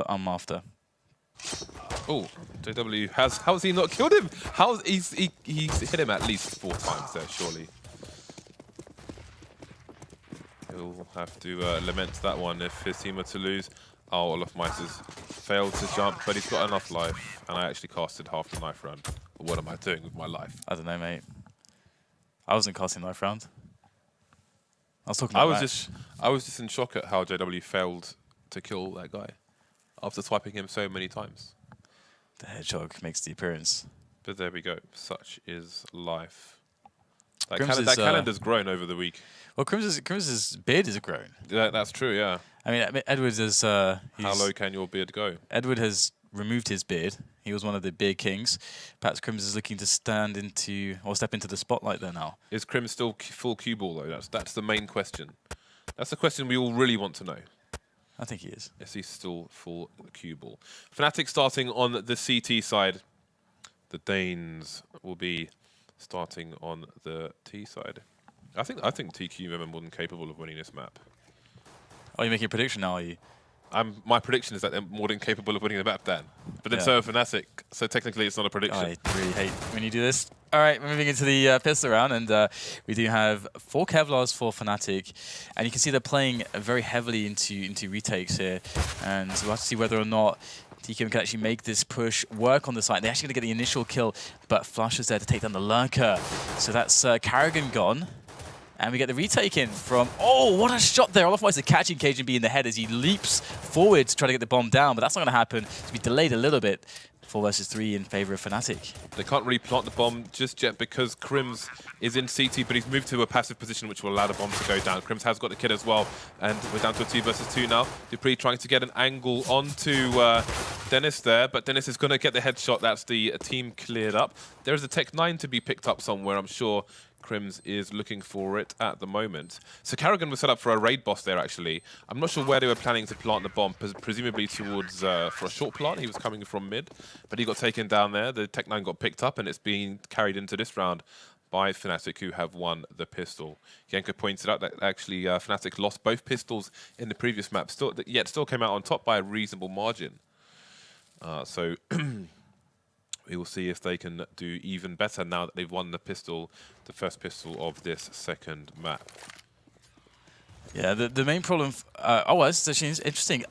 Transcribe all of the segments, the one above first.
I'm after. Oh, JW has. How has he not killed him? He's hit him at least 4 times there, surely. He'll have to lament that one if his team were to lose. Oh, Olofmeister has failed to jump, but he's got enough life. And I actually casted half the knife round. What am I doing with my life? I don't know, mate. I wasn't casting knife round. I was talking about I was just in shock at how JW failed to kill that guy after swiping him so many times. The hedgehog makes the appearance. But there we go. Such is life. That calendar's grown over the week. Well, Crims's beard has grown. Yeah, that's true, yeah. I mean, Edward is... how low can your beard go? Edward has removed his beard. He was one of the beard kings. Perhaps Crims is looking to step into the spotlight there now. Is Crims still full cue ball, though? That's the main question. That's the question we all really want to know. I think he is. Is he still full cue ball? Fnatic starting on the CT side. The Danes will be starting on the T side. I think TQM are more than capable of winning this map. Oh, you're making a prediction now, are you? My prediction is that they're more than capable of winning the map then. But then so are Fnatic, so technically it's not a prediction. I really hate when you do this. All right, we're moving into the pistol round, and we do have 4 Kevlars for Fnatic. And you can see they're playing very heavily into retakes here. And we'll have to see whether or not TQM can actually make this push work on the site. They're actually going to get the initial kill, but Flush is there to take down the Lurker. So that's Karrigan gone. And we get the retake in from... Oh, what a shot there. Olofmeister catching KGB in the head as he leaps forward to try to get the bomb down. But that's not going to happen. It's been delayed a little bit. 4 versus 3 in favor of Fnatic. They can't really plant the bomb just yet because Crims is in CT, but he's moved to a passive position which will allow the bomb to go down. Crims has got the kid as well, and we're down to a 2 versus 2 now. Dupree trying to get an angle onto Dennis there, but Dennis is going to get the headshot. That's the team cleared up. There is a Tech 9 to be picked up somewhere, I'm sure. Crims is looking for it at the moment. So Karrigan was set up for a raid boss there, actually. I'm not sure where they were planning to plant the bomb, presumably towards, for a short plant. He was coming from mid, but he got taken down there. The Tech 9 got picked up, and it's being carried into this round by Fnatic, who have won the pistol. Yenko pointed out that actually Fnatic lost both pistols in the previous map, yet still came out on top by a reasonable margin. So... We will see if they can do even better now that they've won the pistol, the first pistol of this second map. Yeah, the main problem... oh, this is actually interesting.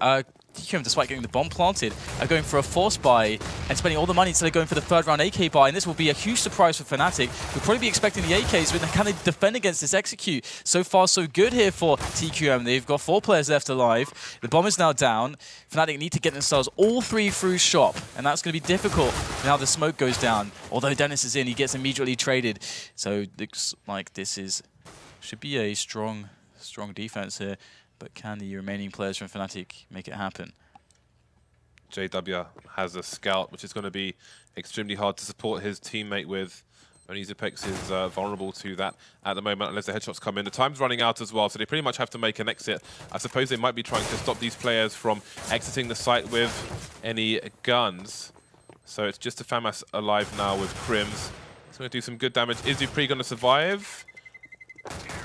TQM, despite getting the bomb planted, are going for a force buy and spending all the money instead of going for the 3rd round AK buy. And this will be a huge surprise for Fnatic. We'll probably be expecting the AKs, but can they defend against this execute? So far, so good here for TQM. They've got 4 players left alive. The bomb is now down. Fnatic need to get themselves all 3 through shop, and that's going to be difficult now the smoke goes down. Although Dennis is in, he gets immediately traded. So looks like this should be a strong defense here. But can the remaining players from Fnatic make it happen? JW has a scout, which is going to be extremely hard to support his teammate with. Only Zipex is vulnerable to that at the moment, unless the headshots come in. The time's running out as well, so they pretty much have to make an exit. I suppose they might be trying to stop these players from exiting the site with any guns. So it's just a FAMAS alive now with Crims. It's going to do some good damage. Is Dupree going to survive?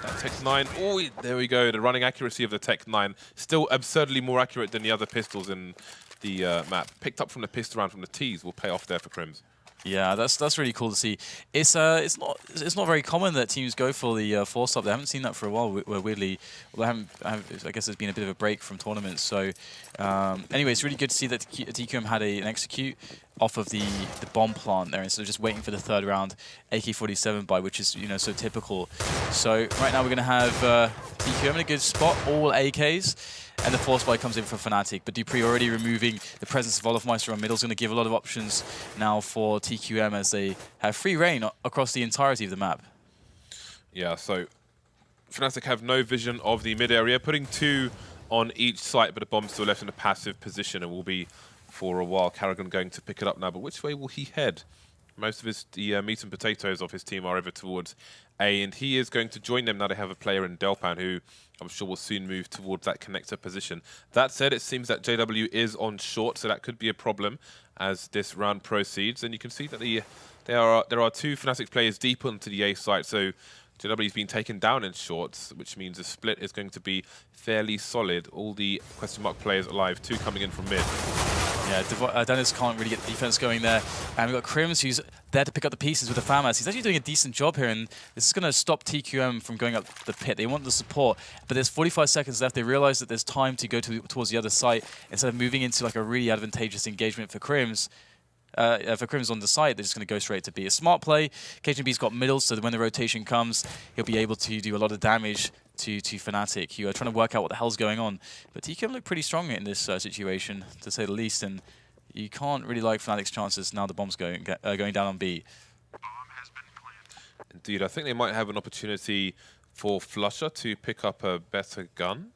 That Tech 9, oh, there we go. The running accuracy of the Tech 9, still absurdly more accurate than the other pistols in the map. Picked up from the pistol round from the T's will pay off there for Crims. Yeah, that's really cool to see. It's not very common that teams go for the force up. They haven't seen that for a while. Weirdly, well, I guess there's been a bit of a break from tournaments. So anyway, it's really good to see that TQM had an execute off of the bomb plant there instead of just waiting for the 3rd round AK-47 buy, which is so typical. So right now we're going to have TQM in a good spot, all AKs. And the force buy comes in for Fnatic, but Dupree already removing the presence of Olofmeister on middle is going to give a lot of options now for TQM as they have free reign across the entirety of the map. Yeah, so Fnatic have no vision of the mid area, putting 2 on each site, but the bomb's still left in a passive position and will be for a while. Karrigan going to pick it up now, but which way will he head? Most of the meat and potatoes of his team are over towards A, and he is going to join them now they have a player in Delpan who I'm sure will soon move towards that connector position. That said, it seems that JW is on short, so that could be a problem as this round proceeds. And you can see that there are 2 Fnatic players deep onto the A site, so JW's been taken down in shorts, which means the split is going to be fairly solid. All the question mark players alive, 2 coming in from mid. Yeah, Dennis can't really get the defense going there. And we've got Crims, who's there to pick up the pieces with the FAMAS. He's actually doing a decent job here, and this is going to stop TQM from going up the pit. They want the support, but there's 45 seconds left. They realize that there's time to go towards the other site instead of moving into like a really advantageous engagement for Crims. For Crims on the side, they're just going to go straight to B. A smart play. KGB's got middle, so that when the rotation comes, he'll be able to do a lot of damage to Fnatic. You are trying to work out what the hell's going on. But TQM look pretty strong in this situation, to say the least, and you can't really like Fnatic's chances now the bomb's going down on B. Indeed, I think they might have an opportunity for Flusher to pick up a better gun.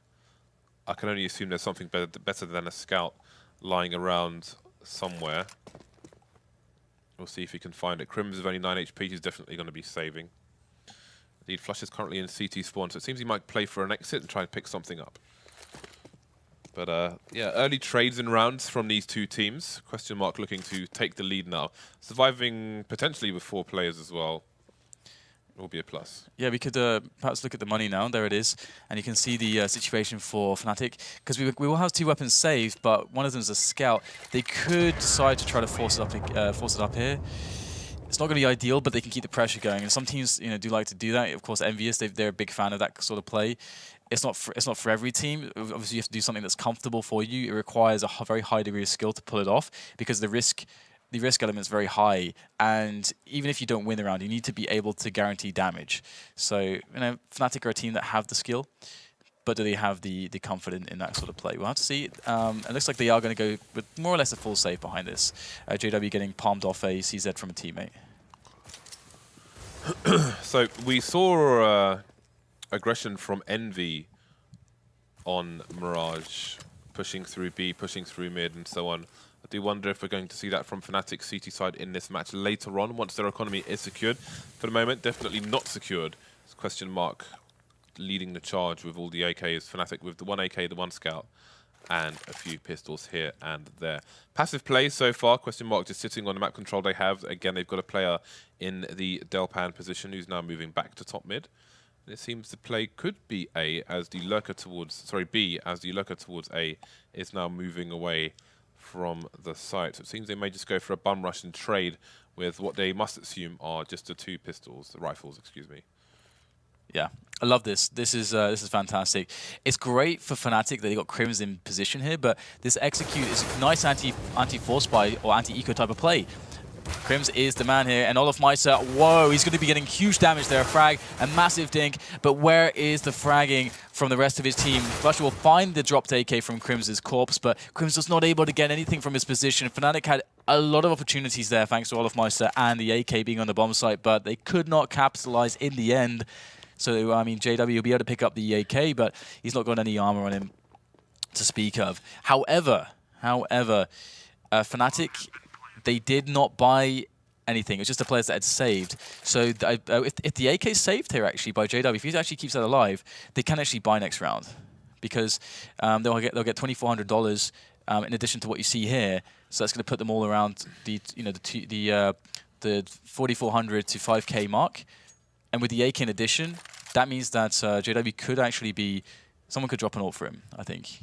I can only assume there's something better than a scout lying around somewhere. We'll see if he can find it. Crims is only 9 HP, he's definitely going to be saving. Indeed, Flush is currently in CT spawn, so it seems he might play for an exit and try and pick something up. But yeah, early trades and rounds from these 2 teams. Question mark looking to take the lead now. Surviving potentially with 4 players as well. Will be a plus. Yeah, we could perhaps look at the money now. There it is. And you can see the situation for Fnatic. Because we will have 2 weapons saved, but one of them is a scout. They could decide to try to force it up here. It's not going to be ideal, but they can keep the pressure going. And some teams, do like to do that. Of course, Envious, they're a big fan of that sort of play. It's not for every team. Obviously, you have to do something that's comfortable for you. It requires a very high degree of skill to pull it off because the risk element is very high, and even if you don't win the round, you need to be able to guarantee damage. So, Fnatic are a team that have the skill, but do they have the comfort in that sort of play? We'll have to see. It looks like they are going to go with more or less a full save behind this. JW getting palmed off a CZ from a teammate. So we saw aggression from Envy on Mirage, pushing through B, pushing through mid, and so on. I do wonder if we're going to see that from Fnatic's CT side in this match later on, once their economy is secured. For the moment, definitely not secured. It's question mark leading the charge with all the AKs. Fnatic with the 1 AK, the 1 scout, and a few pistols here and there. Passive play so far, question mark just sitting on the map control they have. Again, they've got a player in the Delpan position who's now moving back to top mid. And it seems the play could be A as the lurker towards, sorry, B as the lurker towards A is now moving away from the site. So it seems they may just go for a bum rush and trade with what they must assume are just the 2 pistols, the rifles, excuse me. Yeah, I love this. This is fantastic. It's great for Fnatic that they got Crims in position here, but this execute is a nice anti-force buy or anti-eco type of play. Crims is the man here, and olofmeister, whoa, he's going to be getting huge damage there. A frag, a massive dink, but where is the fragging from the rest of his team? Flusher will find the dropped AK from Crims' corpse, but Crims was not able to get anything from his position. Fnatic had a lot of opportunities there thanks to olofmeister and the AK being on the bomb site, but they could not capitalize in the end. So, I mean, JW will be able to pick up the AK, but he's not got any armor on him to speak of. However, Fnatic, they did not buy anything. It was just the players that had saved. So if the AK is saved here actually by JW, if he actually keeps that alive, they can actually buy next round because they'll get $2,400 in addition to what you see here. So that's going to put them all around the 4,400 to 5K mark. And with the AK in addition, that means that JW could actually be someone could drop an ult for him. I think.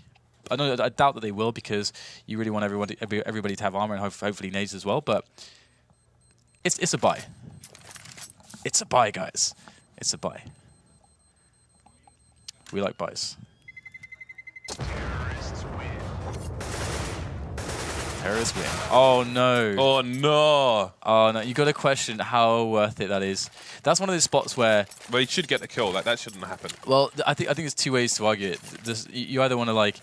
I doubt that they will because you really want everybody to have armor and hopefully nades as well. But it's a buy. It's a buy, guys. It's a buy. We like buys. Terrorists win. Oh no. Oh no. Oh no. You got to question how worth it that is. That's one of those spots where. Well, he should get the kill. Like that shouldn't happen. Well, I think there's 2 ways to argue it. You either want to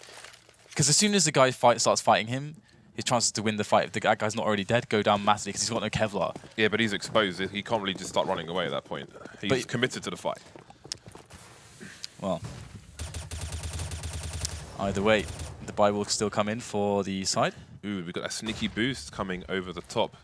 because as soon as the guy starts fighting him, his chances to win the fight, if the guy's not already dead, go down massively because he's got no Kevlar. Yeah, but he's exposed. He can't really just start running away at that point. He's committed to the fight. Well, either way, the buy will still come in for the side. Ooh, we've got a sneaky boost coming over the top.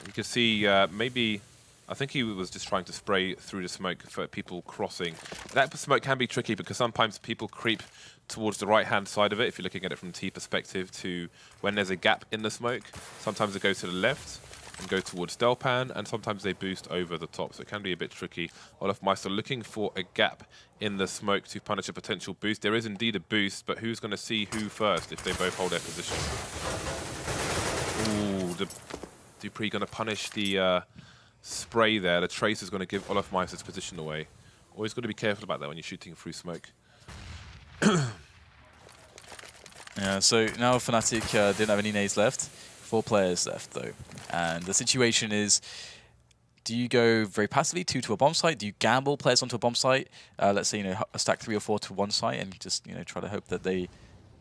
You can see maybe, I think he was just trying to spray through the smoke for people crossing. That smoke can be tricky because sometimes people creep towards the right-hand side of it, if you're looking at it from T perspective, to when there's a gap in the smoke. Sometimes it goes to the left. and go towards Delpan, and sometimes they boost over the top, so it can be a bit tricky. olofmeister looking for a gap in the smoke to punish a potential boost. There is indeed a boost, but who's going to see who first if they both hold their position? Ooh, dupreeh going to punish the spray there. The trace is going to give olofmeister's position away. Always got to be careful about that when you're shooting through smoke. Yeah, so now Fnatic didn't have any nades left. 4 players left, though. And the situation is, do you go very passively, 2 to a bomb site? Do you gamble players onto a bomb site? Let's say, stack 3 or 4 to one site and just, try to hope that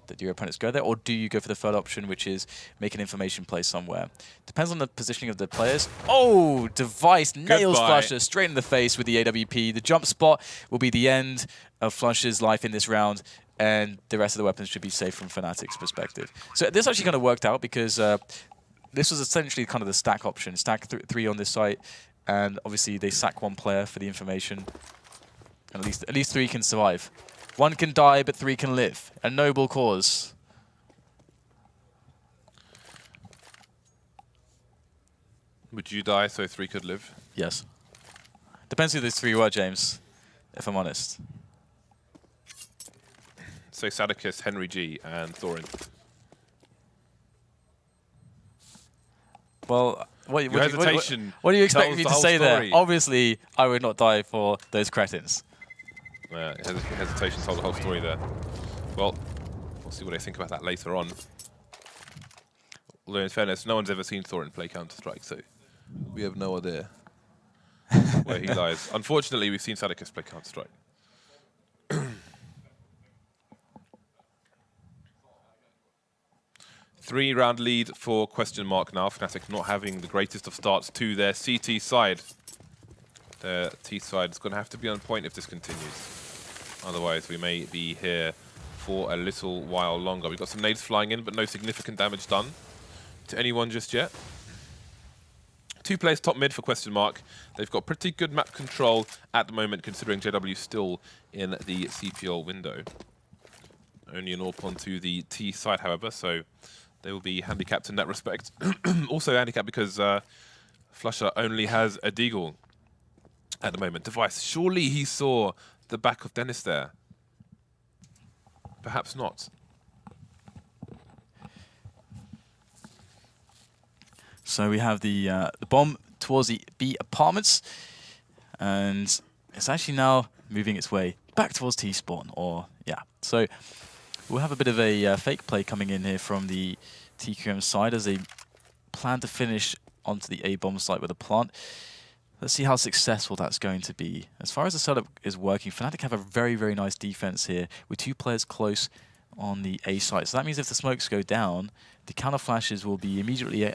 that your opponents go there? Or do you go for the third option, which is make an information play somewhere? Depends on the positioning of the players. Oh, Device nails Flusher straight in the face with the AWP. The jump spot will be the end of Flusher's life in this round, and the rest of the weapons should be safe from Fnatic's perspective. So this actually kind of worked out because this was essentially kind of the stack option. Stack 3 on this site, and obviously they sack 1 player for the information. And at least 3 can survive. 1 can die, but 3 can live. A noble cause. Would you die so 3 could live? Yes. Depends who those 3 were, James, if I'm honest. So Sadicus, Henry G, and Thorin. Well, what do you expect me to say story. there? Obviously, I would not die for those cretins. Hesitation told the whole story there. Well, we'll see what I think about that later on. Although, in fairness, no one's ever seen Thorin play Counter-Strike, so we have no idea where he lies. Unfortunately, we've seen Sadicus play Counter-Strike. 3-round lead for Question Mark now. Fnatic not having the greatest of starts to their CT side. Their T side is going to have to be on point if this continues. Otherwise, we may be here for a little while longer. We've got some nades flying in, but no significant damage done to anyone just yet. 2 players top mid for Question Mark. They've got pretty good map control at the moment, considering JW still in the CPL window. Only an AWP onto the T side, however, so they will be handicapped in that respect. Also handicapped because Flusher only has a deagle at the moment. Device, surely he saw the back of Dennis there. Perhaps not. So we have the bomb towards the B apartments, and it's actually now moving its way back towards T spawn. Or yeah, so we'll have a bit of a fake play coming in here from the TQM side as they plan to finish onto the A bomb site with a plant. Let's see how successful that's going to be. As far as the setup is working, Fnatic have a very, very nice defense here with 2 players close on the A site. So that means if the smokes go down, the counter flashes will be immediately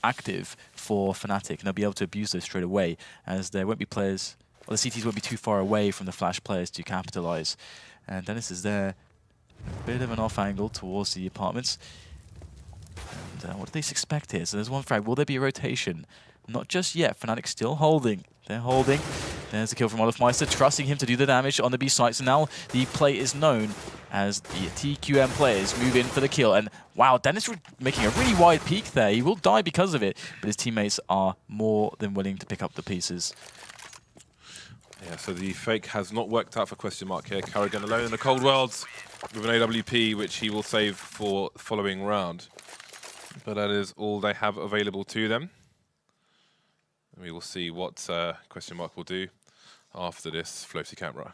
active for Fnatic, and they'll be able to abuse those straight away, as there won't be players, well, the CTs won't be too far away from the flash players to capitalize. And Dennis is there, a bit of an off angle towards the apartments. And what do they expect here? So there's 1 frag. Will there be a rotation? Not just yet. Fnatic still holding. They're holding. There's a kill from olofmeister, trusting him to do the damage on the B site. So now the play is known as the TQM players move in for the kill. And wow, Dennis making a really wide peek there. He will die because of it, but his teammates are more than willing to pick up the pieces. Yeah, so the fake has not worked out for Question Mark here. Carrigan alone in the cold worlds with an AWP, which he will save for the following round. But that is all they have available to them. We will see what Question Mark will do after this floaty camera.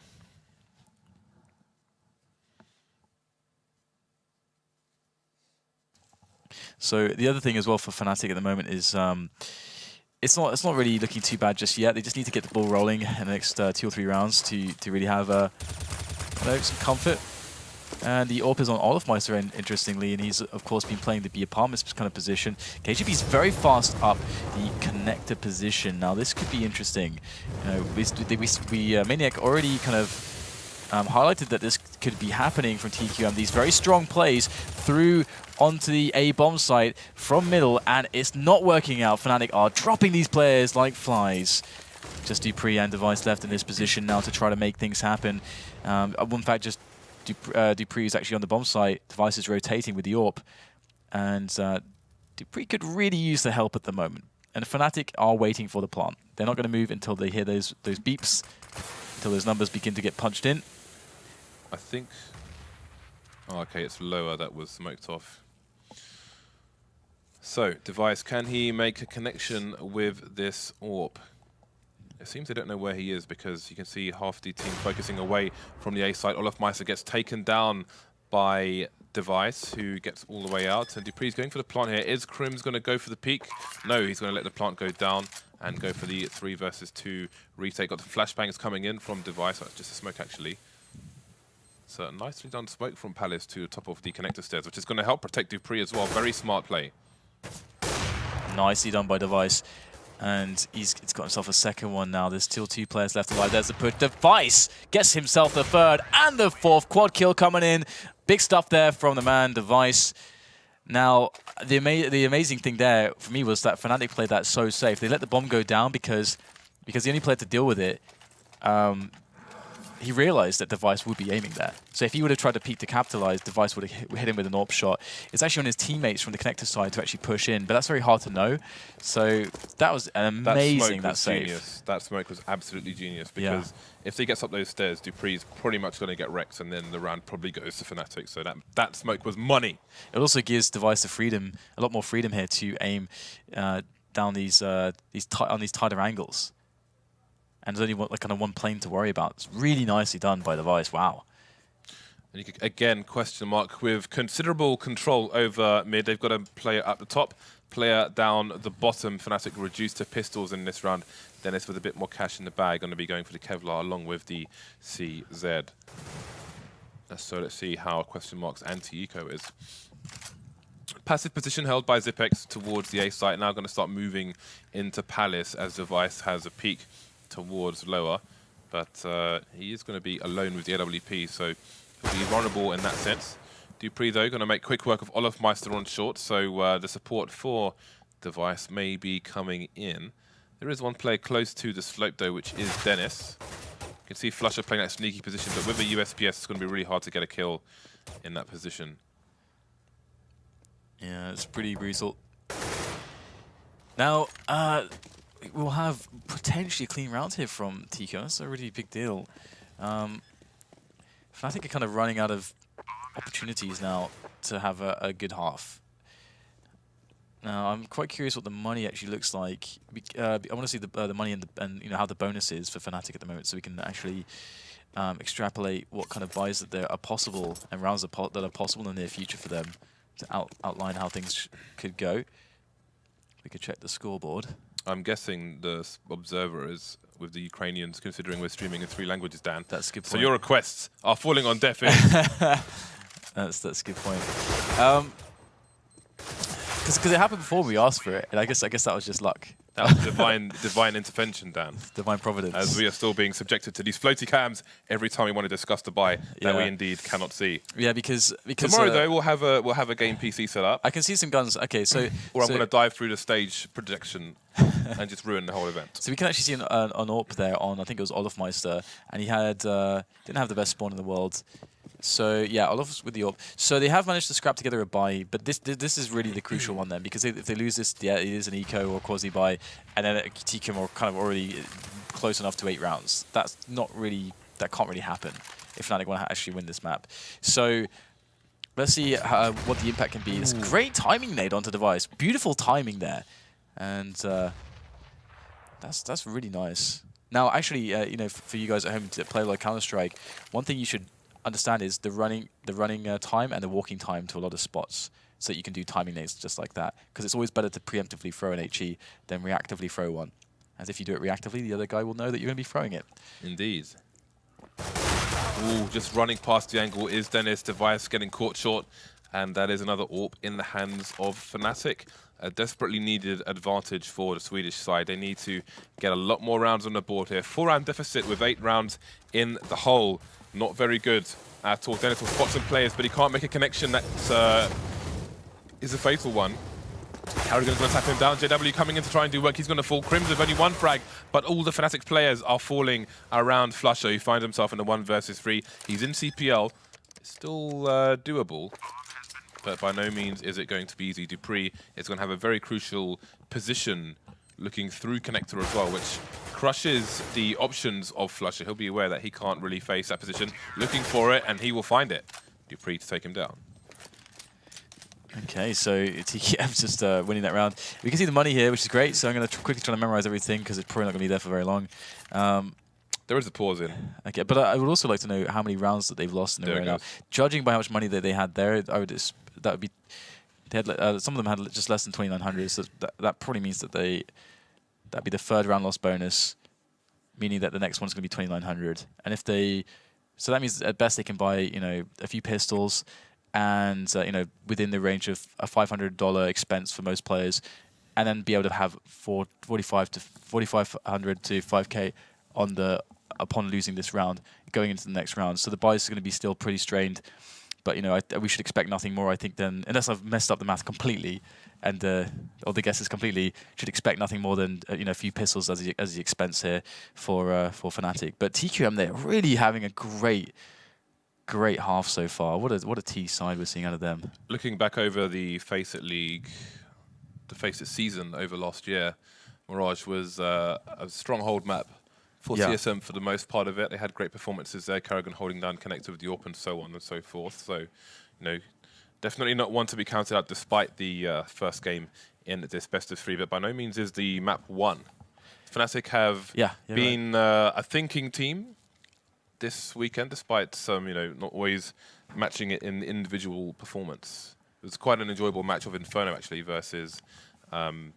So the other thing as well for Fnatic at the moment is it's not really looking too bad just yet. They just need to get the ball rolling in the next 2 or 3 rounds to really have some comfort. And the AWP is on olofmeister, interestingly, and he's of course been playing the B apartments kind of position. KGB is very fast up the connector position. Now this could be interesting. Maniac already kind of highlighted that this could be happening from TQM. These very strong plays through onto the A bomb site from middle, and it's not working out. Fnatic are dropping these players like flies. Just dupreeh and Device left in this position now to try to make things happen. In fact, just dupreeh is actually on the bomb site. Device is rotating with the AWP, and dupreeh could really use the help at the moment. And Fnatic are waiting for the plant. They're not going to move until they hear those beeps, until those numbers begin to get punched in. I think... Oh, okay, it's lower. That was smoked off. So, Device, can he make a connection with this AWP? It seems they don't know where he is because you can see half the team focusing away from the A side. Olofmeister gets taken down by Device, who gets all the way out. And dupreeh's going for the plant here. Is Crims going to go for the peak? No, he's going to let the plant go down and go for the 3 versus 2 retake. Got the flashbangs coming in from Device. That's just a smoke, actually. So a nicely done smoke from Palace to the top of the connector stairs, which is going to help protect dupreeh as well. Very smart play. Nicely done by Device. And he's got himself a second one now. There's still 2 players left alive. There's the push. Device gets himself the 3rd and the 4th. Quad kill coming in. Big stuff there from the man, Device. Now, the amazing thing there for me was that Fnatic played that so safe. They let the bomb go down because the only player to deal with it, he realized that Device would be aiming there. So if he would have tried to peek to capitalize, Device would have hit him with an AWP shot. It's actually on his teammates from the connector side to actually push in, but that's very hard to know. So that was an amazing save. Genius. That smoke was absolutely genius because if he gets up those stairs, dupreeh's pretty much going to get wrecked, and then the round probably goes to Fnatic. So that smoke was money. It also gives Device the freedom, a lot more freedom here to aim down these tighter angles. And there's only kind of one plane to worry about. It's really nicely done by Device. Wow. And you could, again, question mark with considerable control over mid. They've got a player at the top, player down the bottom. Fnatic reduced to pistols in this round. Dennis with a bit more cash in the bag, going to be going for the Kevlar along with the CZ. So let's see how question mark's anti-eco is. Passive position held by Zipex towards the A site. Now going to start moving into Palace as Device has a peek towards lower, but he is going to be alone with the AWP, so he'll be vulnerable in that sense. dupreeh, though, going to make quick work of Olofmeister on short, so the support for Device may be coming in. There is one player close to the slope, though, which is Dennis. You can see Flusher playing that sneaky position, but with a USPS, it's going to be really hard to get a kill in that position. Yeah, it's pretty brutal. Now, we'll have potentially a clean round here from Tico. That's a really big deal. Fnatic are kind of running out of opportunities now to have a good half. Now, I'm quite curious what the money actually looks like. I want to see the money and you know how the bonus is for Fnatic at the moment, so we can actually extrapolate what kind of buys that are possible and rounds that are possible in the near future for them to outline how things could go. We could check the scoreboard. I'm guessing the observer is with the Ukrainians, considering we're streaming in 3 languages, Dan. That's a good point. So your requests are falling on deaf ears. That's a good point. Because it happened before we asked for it, and I guess that was just luck. That was divine intervention, Dan. Divine providence. As we are still being subjected to these floaty cams every time we want to discuss the buy that we indeed cannot see. Yeah, because tomorrow though we'll have a game PC set up. I can see some guns. Okay, so or I'm going to dive through the stage projection and just ruin the whole event. So we can actually see an AWP there on, I think it was Olofmeister, and he had didn't have the best spawn in the world. So yeah, Olof's with the AWP. So they have managed to scrap together a buy, but this is really the crucial one then, because if they lose this, yeah, it is an eco or quasi buy, and then TKM are kind of already close enough to 8 rounds. That can't really happen if Fnatic want to actually win this map. So let's see what the impact can be. It's great timing nade onto Device. Beautiful timing there, and that's really nice. Now, actually, you know, for you guys at home to play like Counter-Strike, one thing you should understand is the running time and the walking time to a lot of spots, so that you can do timing nades just like that. Because it's always better to preemptively throw an HE than reactively throw one. As if you do it reactively, the other guy will know that you're going to be throwing it. Indeed. Ooh, just running past the angle is Dennis. Device getting caught short, and that is another AWP in the hands of Fnatic. A desperately needed advantage for the Swedish side. They need to get a lot more rounds on the board here. 4-round deficit with 8 rounds in the hole. Not very good at all. Dennis will spot some players, but he can't make a connection that is a fatal one. Harrigan's going to tap him down. JW coming in to try and do work. He's going to fall. Crims with only 1 frag, but all the Fnatic players are falling around Flusher, who finds himself in a 1 versus 3. He's in CPL. It's still doable, but by no means is it going to be easy. dupreeh is going to have a very crucial position looking through connector as well, which crushes the options of Flusher. He'll be aware that he can't really face that position, looking for it, and he will find it. Dupree to take him down. Okay, so TKM's just winning that round. We can see the money here, which is great, so I'm going to quickly try to memorize everything because it's probably not going to be there for very long. There is a pause in. Okay, but I would also like to know how many rounds that they've lost in a row now. Judging by how much money that they had there, that would be... They had, some of them had just less than 2,900, so that probably means that that'd be the third round loss bonus, meaning that the next one's going to be 2,900. And if they... So that means at best they can buy, you know, a few pistols, and you know, within the range of a $500 expense for most players, and then be able to have 4,500 to 5K upon losing this round, going into the next round. So the buys are going to be still pretty strained, but you know, we should expect nothing more, I think, than, unless I've messed up the math completely and or the guesses completely, should expect nothing more than you know, a few pistols as the expense here for Fnatic. But TQM, they're really having a great half so far. What a T side we're seeing out of them. Looking back over the FACEIT League, the FACEIT season over last year, Mirage was a stronghold map for CSM for the most part of it. They had great performances there, Kerrigan holding down connector with the AWP and so on and so forth. So, you know, definitely not one to be counted out despite the first game in this best of 3, but by no means is the map won. Fnatic have been a thinking team this weekend, despite some, you know, not always matching it in individual performance. It was quite an enjoyable match of Inferno, actually, versus Titan.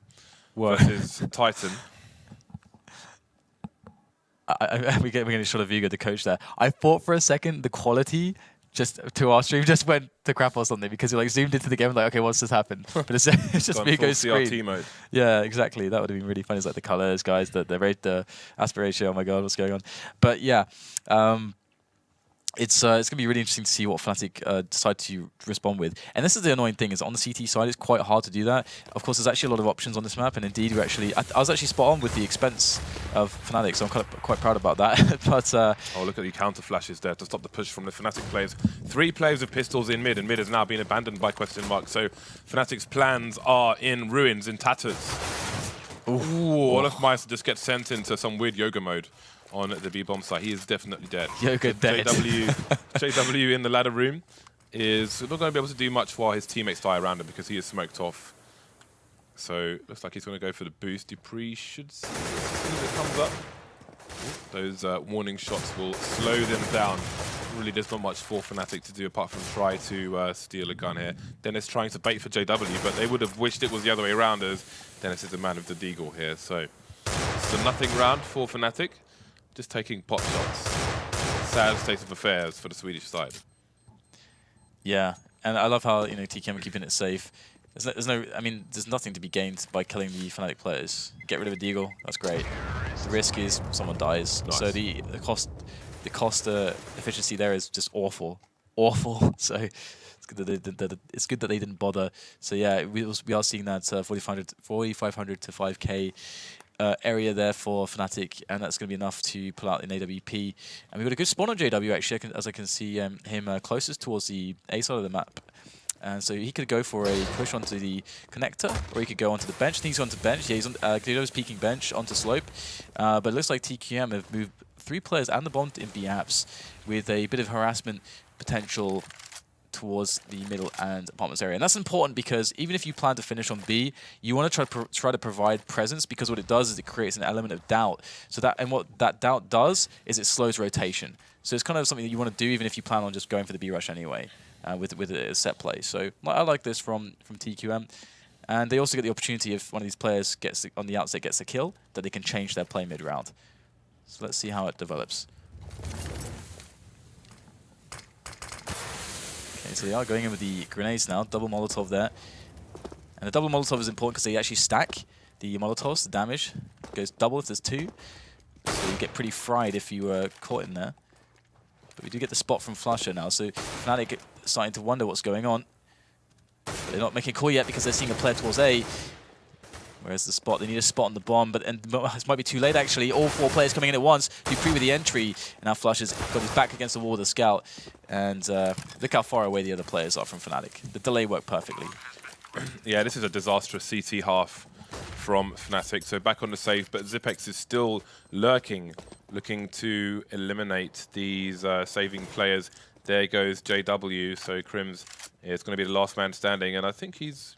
We're getting a shot of Vigo, the coach there. I thought for a second the quality just to our stream just went to crap or something, because you like zoomed into the game and like, okay, what's just happened? But it's just Vigo's screen. CRT mode. Yeah, exactly. That would have been really funny. It's like the colors, guys, the rate, the aspiration. Oh my god, what's going on? But yeah, it's going to be really interesting to see what Fnatic decide to respond with. And this is the annoying thing, is on the CT side, it's quite hard to do that. Of course, there's actually a lot of options on this map, and indeed, I was actually spot on with the expense of Fnatic, so I'm quite proud about that. But oh, look at the counter flashes there to stop the push from the Fnatic players. 3 players with pistols in mid, and mid has now been abandoned by Question Mark. So Fnatic's plans are in ruins, in tatters. Ooh, Olaf Meister just gets sent into some weird yoga mode on the B-bomb site. He is definitely dead. Yoga dead. JW in the ladder room is not going to be able to do much while his teammates die around him, because he is smoked off. So looks like he's going to go for the boost. Dupree should see if it comes up. Those warning shots will slow them down. Really, there's not much for Fnatic to do apart from try to steal a gun here. Dennis trying to bait for JW, but they would have wished it was the other way around, as Dennis is the man of the deagle here. So it's a nothing round for Fnatic. Just taking pot shots. Sad state of affairs for the Swedish side. Yeah, and I love how, you know, TKM are keeping it safe. There's nothing to be gained by killing the Fnatic players. Get rid of a deagle, that's great. The risk is someone dies. Nice. So the cost efficiency there is just awful. So it's good that they didn't bother. So yeah, we are seeing that 4,500 to 5K area there for Fnatic, and that's going to be enough to pull out in AWP. And we've got a good spawn on JW, actually, as I can see him closest towards the A side of the map. And so he could go for a push onto the connector, or he could go onto the bench. I think he's gone to bench. Yeah, he's on JW's peeking bench onto slope. But it looks like TQM have moved 3 players and the bomb in B apps with a bit of harassment potential towards the middle and apartments area. And that's important, because even if you plan to finish on B, you want to try to provide presence, because what it does is it creates an element of doubt. And what that doubt does is it slows rotation. So it's kind of something that you want to do even if you plan on just going for the B rush anyway, with a set play. So I like this from TQM. And they also get the opportunity, if one of these players on the outset gets a kill, that they can change their play mid-round. So let's see how it develops. Okay, so they are going in with the grenades now. Double Molotov there. And the double Molotov is important because they actually stack the Molotovs. The damage goes double if there's 2. So you get pretty fried if you were caught in there. But we do get the spot from Flusher now, so Fnatic starting to wonder what's going on. But they're not making a call yet because they're seeing a player towards A. Whereas the spot, they need a spot on the bomb, but this might be too late actually. All 4 players coming in at once. Dupree with the entry, and now Flusher's got his back against the wall with the scout. And look how far away the other players are from Fnatic. The delay worked perfectly. Yeah, this is a disastrous CT half from Fnatic. So back on the save, but Zipex is still lurking, looking to eliminate these saving players. There goes JW, so Crims is going to be the last man standing, and I think he's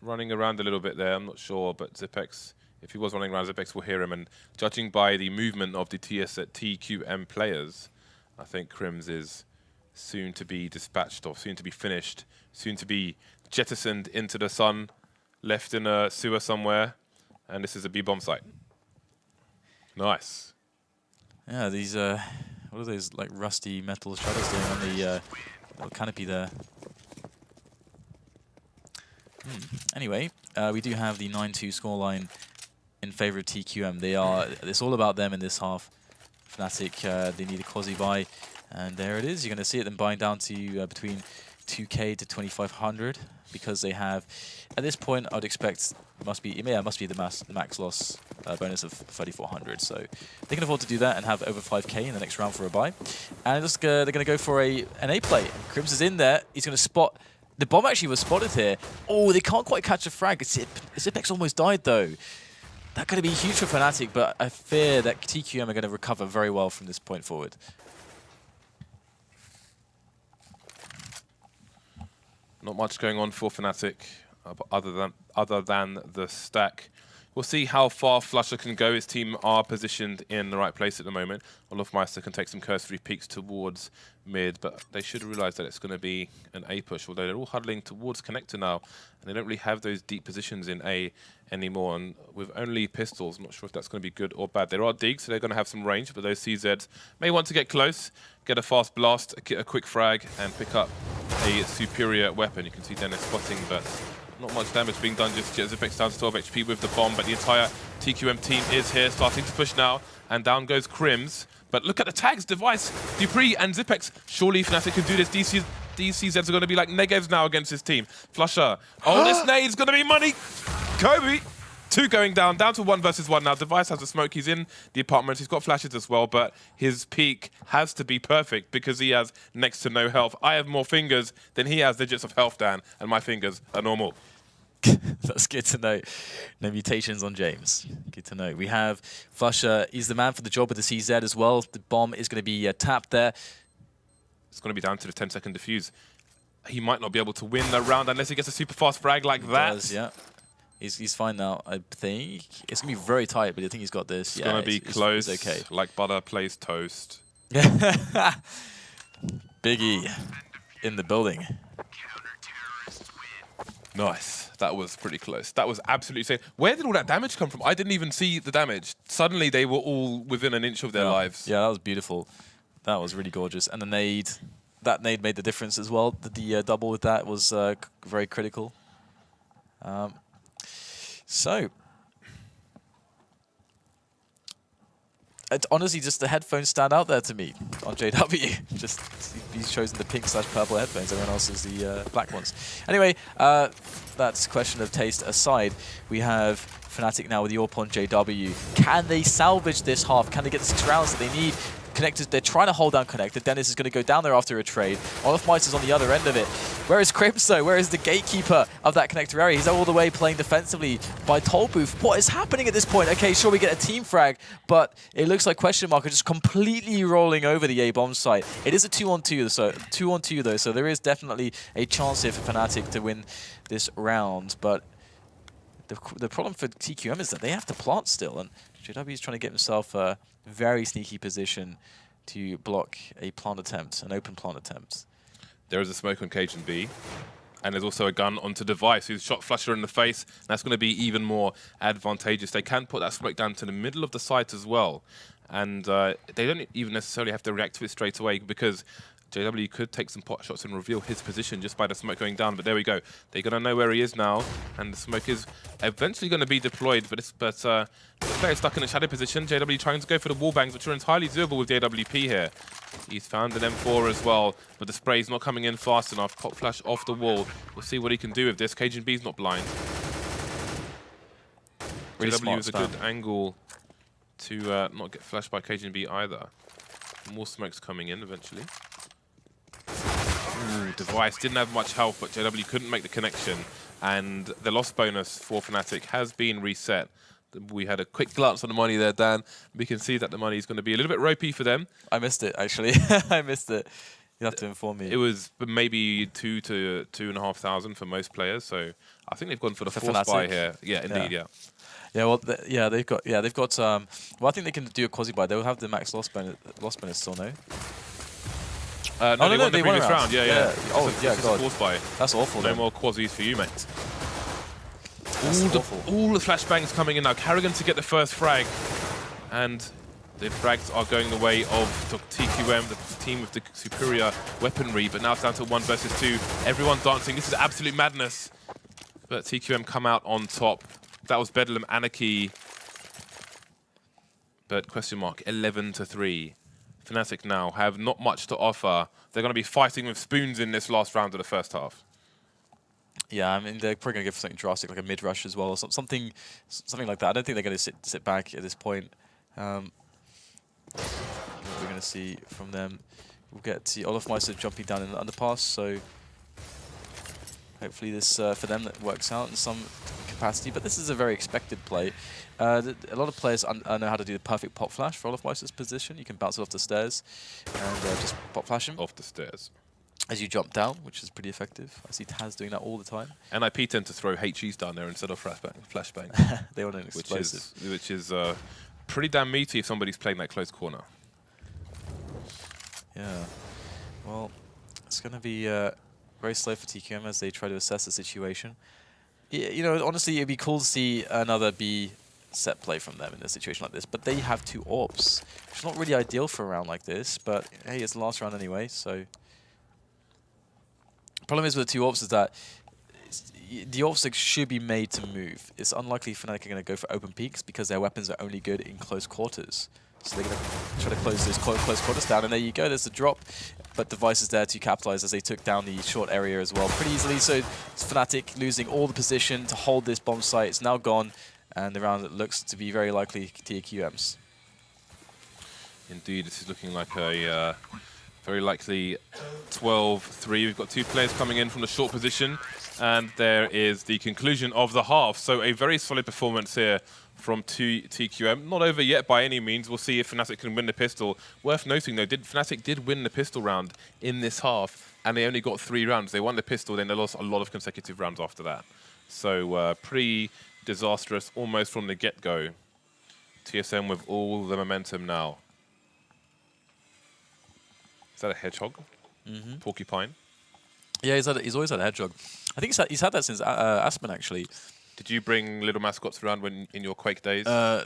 running around a little bit there, I'm not sure, but Zipex, if he was running around, Zipex will hear him, and judging by the movement of the TQM players, I think Crims is soon to be dispatched, or soon to be finished, soon to be jettisoned into the sun, left in a sewer somewhere, and this is a B-bomb site. Nice. Yeah, these, what are those, like, rusty metal shutters doing on the little canopy there? Anyway, we do have the 9-2 scoreline in favor of TQM. It's all about them in this half. Fnatic, they need a quasi buy, and there it is. You're going to see it them buying down to between 2K to 2,500 because they have, at this point, I would expect must be the max loss bonus of 3,400. So they can afford to do that and have over 5K in the next round for a buy. And they're going to go for an A play. Crims is in there. He's going to spot. The bomb actually was spotted here. Oh, they can't quite catch a frag. Zipex almost died though. That's going to be huge for Fnatic, but I fear that TQM are going to recover very well from this point forward. Not much going on for Fnatic, other than the stack. We'll see how far Flusher can go. His team are positioned in the right place at the moment. Olofmeister can take some cursory peeks towards mid, but they should realize that it's going to be an A push, although they're all huddling towards connector now, and they don't really have those deep positions in A anymore. And with only pistols, I'm not sure if that's going to be good or bad. There are digs, so they're going to have some range, but those CZs may want to get close, get a fast blast, get a quick frag, and pick up a superior weapon. You can see Dennis spotting, but not much damage being done just yet. Zipex down to 12 HP with the bomb, but the entire TQM team is here, starting to push now, and down goes Crims. But look at the tags, Device, Dupree, and Zipex. Surely Fnatic can do this. DCZs are going to be like negatives now against his team. Flusher. Oh, this nade's going to be money. Kobe. 2 going down to 1 versus 1 now. Device has a smoke. He's in the apartment. He's got flashes as well, but his peak has to be perfect because he has next to no health. I have more fingers than he has digits of health, Dan, and my fingers are normal. That's good to know. No mutations on James. Good to know. We have Flusher. He's the man for the job with the CZ as well. The bomb is going to be tapped there. It's going to be down to the 10-second defuse. He might not be able to win the round unless he gets a super fast frag like that. Does, yeah. He's fine now, I think. It's going to be very tight, but I think he's got this. It's going to be close, it's okay. like butter plays toast. Biggie in the building. Nice. That was pretty close. That was absolutely insane. Where did all that damage come from? I didn't even see the damage. Suddenly they were all within an inch of their lives. Yeah, that was beautiful. That was really gorgeous. And the nade, that nade made the difference as well. The double with that was very critical. So, honestly, just the headphones stand out there to me on JW. Just he's chosen the pink/purple headphones. Everyone else is the black ones. Anyway, that's question of taste aside. We have Fnatic now with the AWP on JW. Can they salvage this half? Can they get the 6 rounds that they need? Connectors, they're trying to hold down Connector. Dennis is going to go down there after a trade. Olofmeister's on the other end of it. Where is Crims though? Where is the gatekeeper of that Connector area? He's all the way playing defensively by Tollbooth. What is happening at this point? Okay, sure, we get a team frag, but it looks like Question Mark are just completely rolling over the A-bomb site. It is a 2-on-2, so 2-on-2 though, so there is definitely a chance here for Fnatic to win this round, but the problem for TQM is that they have to plant still, and JW is trying to get himself a very sneaky position to block a plant attempt, an open plant attempt. There is a smoke on Cage and B, and there's also a gun onto Device, who's shot Flusher in the face. That's going to be even more advantageous. They can put that smoke down to the middle of the site as well, and they don't even necessarily have to react to it straight away because JW could take some pot shots and reveal his position just by the smoke going down, but there we go. They're going to know where he is now, and the smoke is eventually going to be deployed, but the player stuck in a shadow position. JW trying to go for the wall bangs, which are entirely doable with JWP here. He's found an M4 as well, but the spray's not coming in fast enough. Pop flash off the wall. We'll see what he can do with this. Cajun B's not blind. Really JW is a good angle to not get flashed by Cajun B either. More smoke's coming in eventually. Ooh, Device didn't have much health, but JW couldn't make the connection. and the loss bonus for Fnatic has been reset. We had a quick glance on the money there, Dan. We can see that the money is going to be a little bit ropey for them. I missed it, actually. I missed it. You have to inform me. It was maybe 2 to 2,500 for most players, so I think they've gone for the force buy here. Yeah, indeed, yeah. Yeah, well, they've got. Well, I think they can do a quasi buy. They'll have the max loss bonus still, no? No, they won the previous round. Yeah. Oh, yeah, God. Force buy. That's awful. No more quasis for you, mate. Awful. All the flashbangs coming in now. Karrigan to get the first frag, and the frags are going the way of the TQM, the team with the superior weaponry. But now it's down to 1 versus 2. Everyone dancing. This is absolute madness. But TQM come out on top. That was Bedlam Anarchy. But question mark 11 to 3. Fnatic now have not much to offer. They're going to be fighting with spoons in this last round of the first half. Yeah, I mean, they're probably going to go for something drastic, like a mid-rush as well, or something like that. I don't think they're going to sit back at this point. What we're going to see from them, we'll get to Olofmeister jumping down in the underpass, so hopefully this, for them, that works out in some capacity. But this is a very expected play. A lot of players know how to do the perfect pop flash for Olofmeister's position. You can bounce it off the stairs and just pop flash him. Off the stairs. As you jump down, which is pretty effective. I see Taz doing that all the time. NIP tend to throw HEs down there instead of flashbang. They want an explosive. Which is pretty damn meaty if somebody's playing that close corner. Yeah. Well, it's going to be very slow for TQM as they try to assess the situation. Yeah, you know, honestly, it'd be cool to see another B set play from them in a situation like this, but they have 2 AWPs, which is not really ideal for a round like this, but hey, it's the last round anyway, so... Problem is with the 2 AWPs is that the AWPs should be made to move. It's unlikely Fnatic are going to go for open peaks because their weapons are only good in close quarters. So they're going to try to close those close quarters down, and there you go, there's the drop. But Device is there to capitalize as they took down the short area as well pretty easily. So it's Fnatic losing all the position to hold this bomb site. It's now gone, and the round looks to be very likely TQM's. Indeed, this is looking like a very likely 12-3. We've got 2 players coming in from the short position, and there is the conclusion of the half. So a very solid performance here from TQM. Not over yet by any means. We'll see if Fnatic can win the pistol. Worth noting, though, Fnatic did win the pistol round in this half, and they only got 3 rounds. They won the pistol, then they lost a lot of consecutive rounds after that. So pretty disastrous almost from the get-go. TSM with all the momentum now. Is that a hedgehog? Mm-hmm. Porcupine? Yeah, he's always had a hedgehog. I think he's had that since Aspen, actually. Did you bring little mascots around when in your Quake days? No.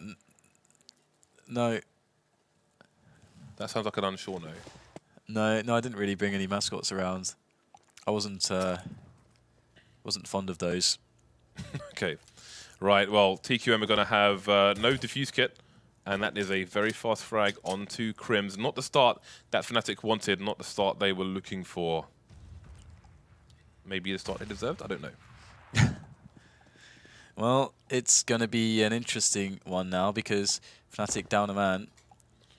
That sounds like an unsure no. No, I didn't really bring any mascots around. I wasn't fond of those. Okay. Right, well, TQM are going to have no diffuse kit. And that is a very fast frag onto Crims. Not the start that Fnatic wanted, not the start they were looking for. Maybe the start they deserved? I don't know. Well, it's going to be an interesting one now because Fnatic down a man.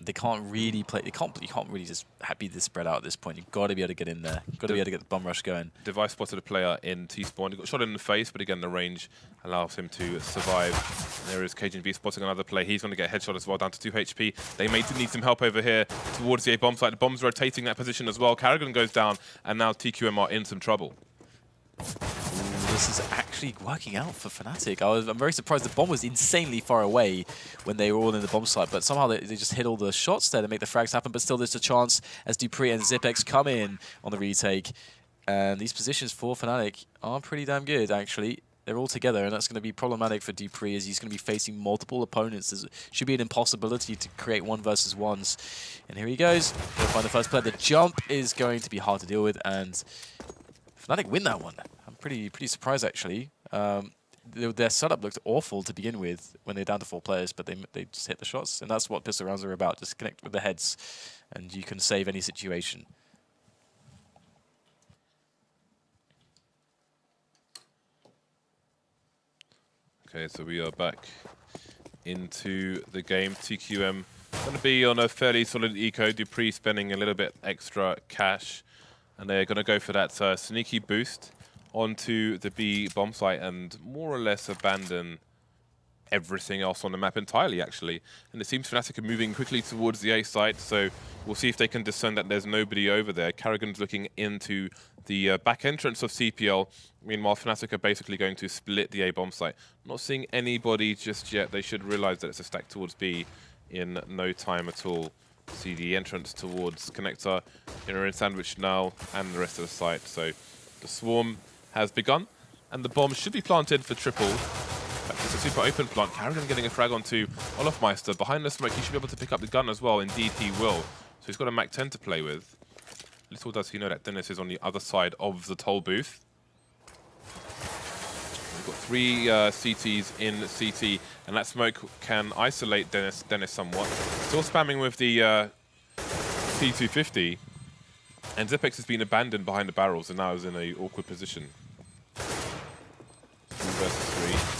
They can't really play. You can't really just be this spread out at this point. You've got to be able to get in there. You've got to be able to get the bum rush going. Device spotted a player in T-spawn. He got shot in the face, but again, the range allows him to survive. There is KGB spotting another player. He's going to get a headshot as well, down to 2 HP. They may need some help over here towards the A bomb site. The bomb's rotating that position as well. Karrigan goes down, and now TQM are in some trouble. This is actually working out for Fnatic. I'm very surprised. The bomb was insanely far away when they were all in the bomb site, but somehow they just hit all the shots there to make the frags happen. But still, there's a chance as Dupree and Zipex come in on the retake. And these positions for Fnatic are pretty damn good, actually. They're all together, and that's going to be problematic for Dupree as he's going to be facing multiple opponents. There should be an impossibility to create 1 versus 1s. And here he goes. Going to find the first player. The jump is going to be hard to deal with, and Fnatic win that one. I'm pretty surprised, actually. Their setup looked awful to begin with when they're down to 4 players, but they just hit the shots, and that's what pistol rounds are about. Just connect with the heads, and you can save any situation. Okay, so we are back into the game. TQM going to be on a fairly solid eco. Dupree spending a little bit extra cash, and they're going to go for that sneaky boost onto the B bomb site and more or less abandon everything else on the map entirely, actually. And it seems Fnatic are moving quickly towards the A site, so we'll see if they can discern that there's nobody over there. Karrigan's looking into the back entrance of CPL. Meanwhile, Fnatic are basically going to split the A bomb site. Not seeing anybody just yet. They should realize that it's a stack towards B in no time at all. See the entrance towards Connector, Inner in Sandwich now, and the rest of the site. So the swarm has begun, and the bomb should be planted for triple. It's a super open plant. Karrigan getting a frag onto Olofmeister. Behind the smoke, he should be able to pick up the gun as well. Indeed, he will. So he's got a MAP2 to play with. Little does he know that Dennis is on the other side of the toll booth. We've got 3 CTs in CT, and that smoke can isolate Dennis somewhat. Still spamming with the P250, and Zipex has been abandoned behind the barrels and now is in an awkward position. 2 versus 3.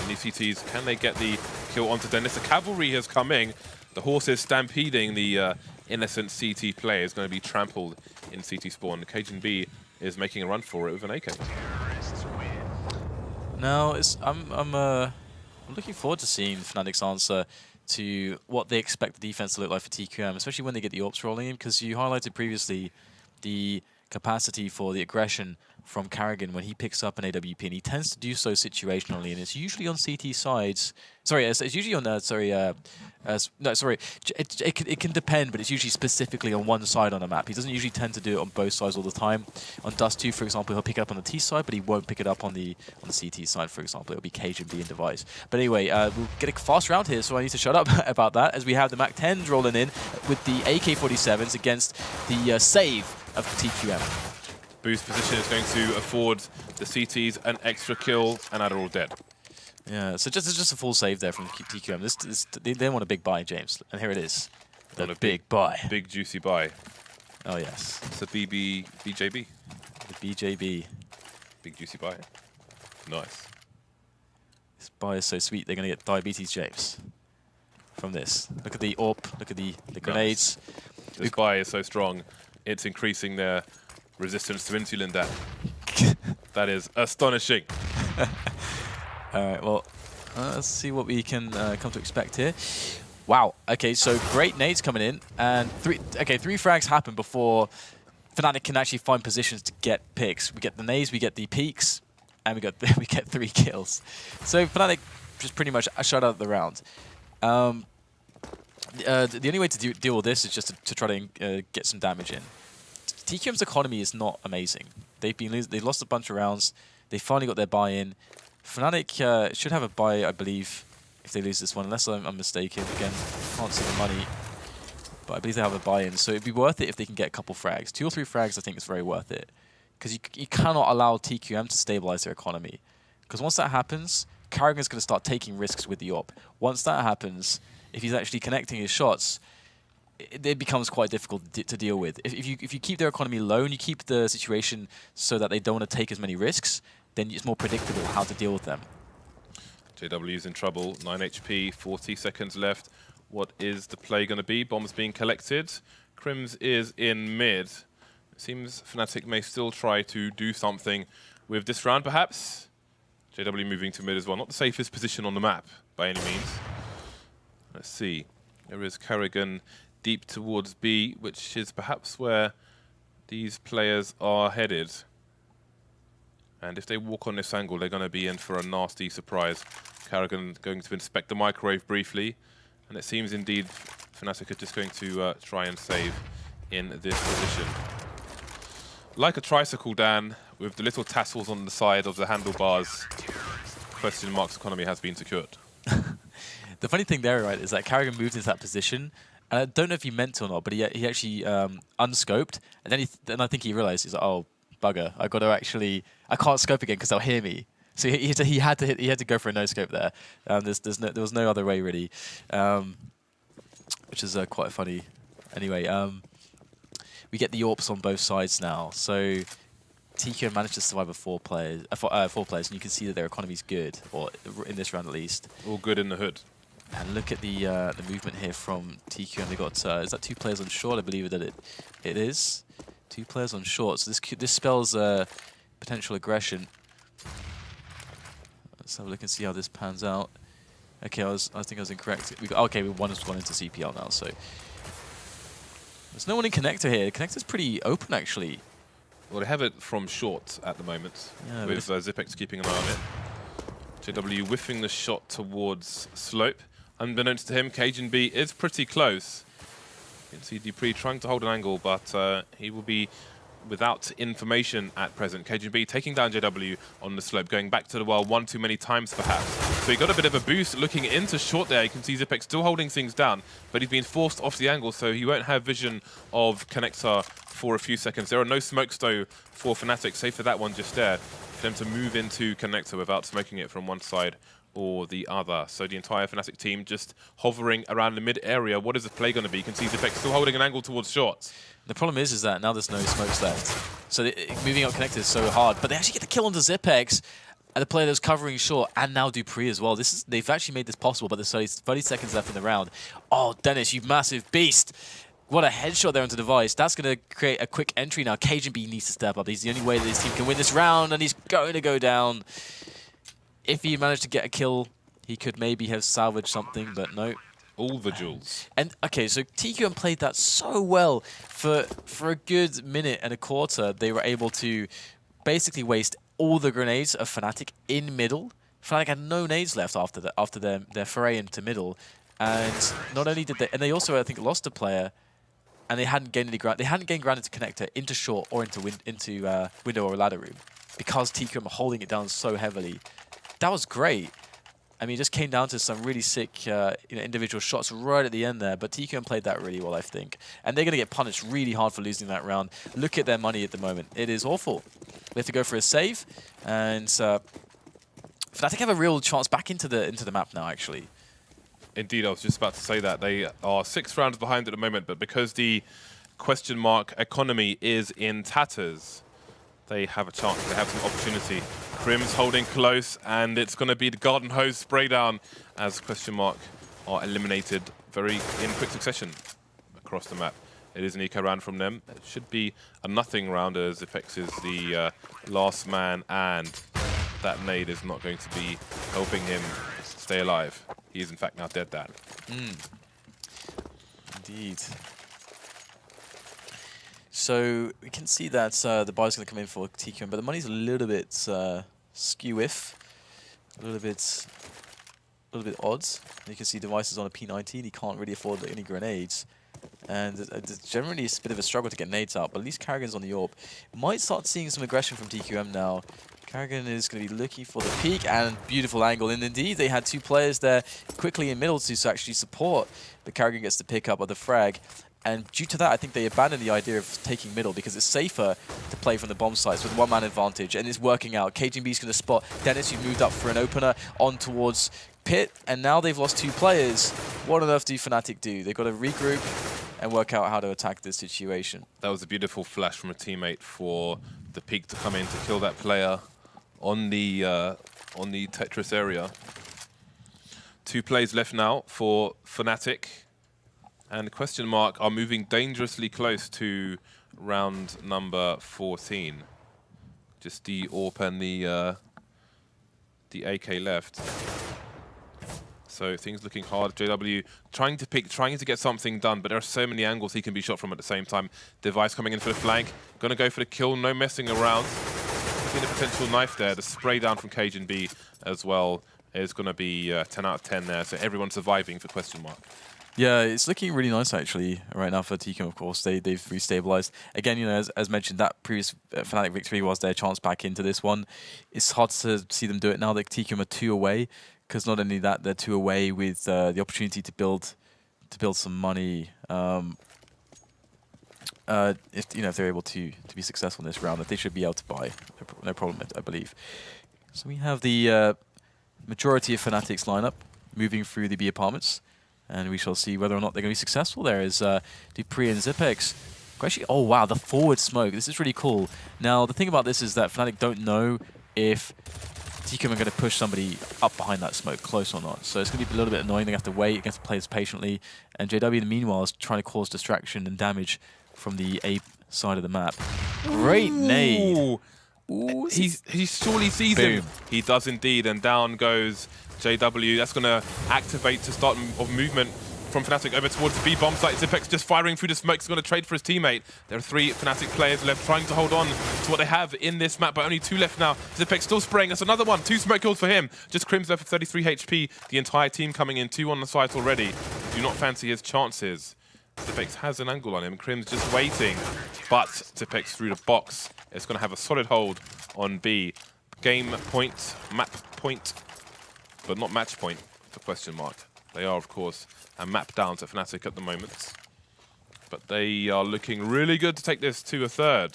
These CTs, can they get the kill onto Dennis? The cavalry has come in. The horses stampeding the innocent CT player is going to be trampled in CT spawn. The Cajun B is making a run for it with an AK. No, I'm looking forward to seeing Fnatic's answer to what they expect the defense to look like for TQM, especially when they get the AWPs rolling in, because you highlighted previously the capacity for the aggression from Karrigan when he picks up an AWP, and he tends to do so situationally, and it's usually on CT sides. Sorry, it's usually on it can depend, but it's usually specifically on one side on a map. He doesn't usually tend to do it on both sides all the time. On Dust 2, for example, he'll pick it up on the T side, but he won't pick it up on the CT side, for example. It'll be Cajun B and Device. But anyway, we'll get a fast round here, so I need to shut up about that, as we have the MAC-10s rolling in with the AK-47s against the save of TQM. Boost position is going to afford the CTs an extra kill, and now they're all dead. Yeah, so just a full save there from TQM. They want a big buy, James, and here it is. The big buy. Big juicy buy. Oh yes. It's a BJB. The BJB. Big juicy buy. Nice. This buy is so sweet. They're gonna get diabetes, James, from this. Look at the AWP. Look at the grenades. Nice. This buy is so strong. It's increasing their resistance to insulin death. That is astonishing. Alright, well, let's see what we can come to expect here. Wow, okay, so great nades coming in, and 3 frags happen before Fnatic can actually find positions to get picks. We get the nades, we get the peaks, and we get 3 kills. So Fnatic just pretty much shut out the round. The only way to deal with this is just to try to get some damage in. TQM's economy is not amazing. They lost a bunch of rounds. They finally got their buy-in. Fnatic should have a buy, I believe, if they lose this one, unless I'm mistaken. Again, can't see the money, but I believe they have a buy-in. So it'd be worth it if they can get a couple frags. 2 or 3 frags, I think, is very worth it, because you cannot allow TQM to stabilize their economy. Because once that happens, Karrigan's going to start taking risks with the AWP. Once that happens, if he's actually connecting his shots, it becomes quite difficult to deal with. If you keep their economy low and you keep the situation so that they don't want to take as many risks, then it's more predictable how to deal with them. JW's in trouble. 9 HP, 40 seconds left. What is the play going to be? Bombs being collected. Crims is in mid. It seems Fnatic may still try to do something with this round, perhaps. JW moving to mid as well. Not the safest position on the map, by any means. Let's see. There is Karrigan deep towards B, which is perhaps where these players are headed. And if they walk on this angle, they're going to be in for a nasty surprise. Karrigan going to inspect the microwave briefly, and it seems indeed Fnatic are just going to try and save in this position. Like a tricycle, Dan, with the little tassels on the side of the handlebars, Question Mark's economy has been secured. The funny thing there, right, is that Karrigan moved into that position, and I don't know if he meant to or not, but he actually unscoped, and then I think he realized, he's like, oh, bugger, I can't scope again because they'll hear me. So he had to go for a no scope there. There was no other way really, which is quite funny. Anyway, we get the AWPs on both sides now. So TQM managed to survive with 4 players, and you can see that their economy's good, or in this round at least. All good in the hood. And look at the movement here from TQM. They got is that 2 players on short? I believe that it is 2 players on short. So this spells potential aggression. Let's have a look and see how this pans out. Okay, I think I was incorrect. One has gone into CPL now, so there's no one in connector here. Connector's pretty open actually. Well, they have it from short at the moment, Yeah, with Zipex keeping an eye on it. JW whiffing the shot towards Slope. Unbeknownst to him, Cajun B is pretty close. You can see Dupree trying to hold an angle, but he will be without information at present. Cajun B taking down JW on the slope, going back to the well one too many times perhaps. So he got a bit of a boost looking into short there. You can see Zipex still holding things down, but he's been forced off the angle, so he won't have vision of Connector for a few seconds. There are no smokes though for Fnatic, save for that one just there, for them to move into Connector without smoking it from one side or the other. So the entire Fnatic team just hovering around the mid area. What is the play going to be? You can see Zipex still holding an angle towards short. The problem is that now there's no smokes left. So moving up connector is so hard, but they actually get the kill onto Zipex, and the player that was covering short, and now Dupree as well. They've actually made this possible, but there's 30 seconds left in the round. Oh, Dennis, you massive beast. What a headshot there onto Device. That's going to create a quick entry now. Cajun B needs to step up. He's the only way that his team can win this round, and he's going to go down. If he managed to get a kill, he could maybe have salvaged something, but no. All the jewels. And okay, so TQM played that so well for a good minute and a quarter. They were able to basically waste all the grenades of Fnatic in middle. Fnatic had no nades left after their foray into middle, and not only did they also I think lost a player, and they hadn't gained any ground. They hadn't gained ground into connector, into short, or into window or ladder room, because TQM were holding it down so heavily. That was great. I mean, it just came down to some really sick individual shots right at the end there, but TQM played that really well, I think. And they're going to get punished really hard for losing that round. Look at their money at the moment. It is awful. They have to go for a save, and Fnatic have a real chance back into the map now, actually. Indeed, I was just about to say that. They are 6 rounds behind at the moment, but because the question mark economy is in tatters, they have a chance, they have some opportunity. Crim's holding close, and it's going to be the garden hose spray down as question mark are eliminated in quick succession across the map. It is an eco round from them. It should be a nothing round as Apex is the last man, and that nade is not going to be helping him stay alive. He is in fact now dead, Dan. Indeed. So we can see that the buy's going to come in for TQM, but the money's a little bit skew-if, a little bit odd. You can see Device is on a P19. He can't really afford any grenades, and generally it's a bit of a struggle to get nades out. But at least Karrigan's on the AWP. Might start seeing some aggression from TQM now. Karrigan is going to be looking for the peak, and beautiful angle. And indeed, they had 2 players there quickly in middle to actually support, but Karrigan gets the pick up of the frag. And due to that, I think they abandoned the idea of taking middle because it's safer to play from the bomb sites with one-man advantage, and it's working out. Cajun B's going to spot Dennis, who moved up for an opener on towards Pit, and now they've lost 2 players. What on earth do Fnatic do? They've got to regroup and work out how to attack this situation. That was a beautiful flash from a teammate for the peak to come in to kill that player on the Tetris area. 2 plays left now for Fnatic. And the question mark are moving dangerously close to round number 14. Just the AWP and the AK left. So things looking hard. JW trying to pick, trying to get something done, but there are so many angles he can be shot from at the same time. Device coming in for the flank. Going to go for the kill, no messing around. Looking at a potential knife there. The spray down from Cajun B as well is going to be 10 out of 10 there. So everyone surviving for question mark. Yeah, it's looking really nice actually right now for TQM. Of course, they've restabilized again. You know, as mentioned, that previous Fnatic victory was their chance back into this one. It's hard to see them do it now that TQM are 2 away, because not only that, they're 2 away with the opportunity to build some money. If they're able to be successful in this round, that they should be able to buy, no problem, I believe. So we have the majority of Fnatic's lineup moving through the B apartments. And we shall see whether or not they're going to be successful. There is Dupree and Zipex. Actually, oh wow, the forward smoke. This is really cool. Now, the thing about this is that Fnatic don't know if TQM are going to push somebody up behind that smoke, close or not. So it's going to be a little bit annoying. They have to wait, they have to play this patiently. And JW, in the meanwhile, is trying to cause distraction and damage from the A side of the map. Great nade. Ooh, He surely sees him. He does indeed, and down goes JW. That's going to activate to start of movement from Fnatic over towards the B bomb site. Zipex just firing through the smoke. He's going to trade for his teammate. There are 3 Fnatic players left trying to hold on to what they have in this map, but only 2 left now. Zipex still spraying. That's another one. 2 smoke kills for him. Just Crim's left with 33 HP. The entire team coming in. 2 on the site already. Do not fancy his chances. Zipex has an angle on him. Crim's just waiting, but Zipex through the box. It's going to have a solid hold on B. Game point, map point, but not match point, for question mark. They are, of course, a map down to Fnatic at the moment. But they are looking really good to take this to a third.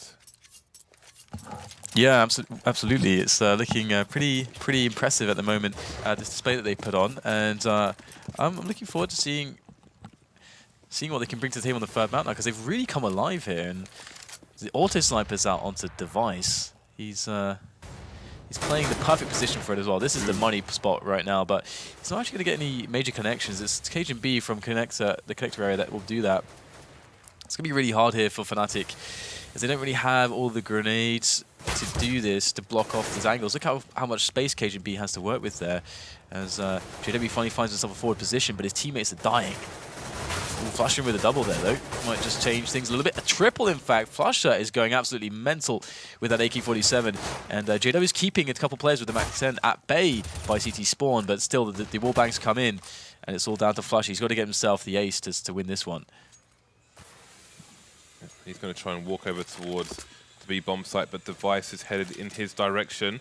Yeah, absolutely. It's looking pretty impressive at the moment, this display that they put on. And I'm looking forward to seeing what they can bring to the table on the third map now, because they've really come alive here. And the auto sniper's out onto device. He's playing the perfect position for it as well. This is the money spot right now, but he's not actually going to get any major connections. It's Cajun B from the connector area that will do that. It's going to be really hard here for Fnatic, as they don't really have all the grenades to do this, to block off these angles. Look how much space Cajun B has to work with there, as JW finally finds himself a forward position, but his teammates are dying. Ooh, Flusher with a double there, though. Might just change things a little bit. A triple, in fact. Flusher is going absolutely mental with that AK-47. And JW is keeping a couple players with the MAP2 at bay by CT Spawn, but still, the wall banks come in, and it's all down to Flusher. He's got to get himself the ace to win this one. He's going to try and walk over towards the B bomb site, but Device is headed in his direction.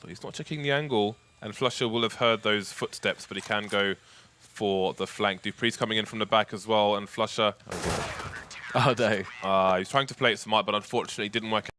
But he's not checking the angle, and Flusher will have heard those footsteps, but he can go for the flank. Dupree's coming in from the back as well, and Flusher... Oh, no. He's trying to play it smart, but unfortunately it didn't work out.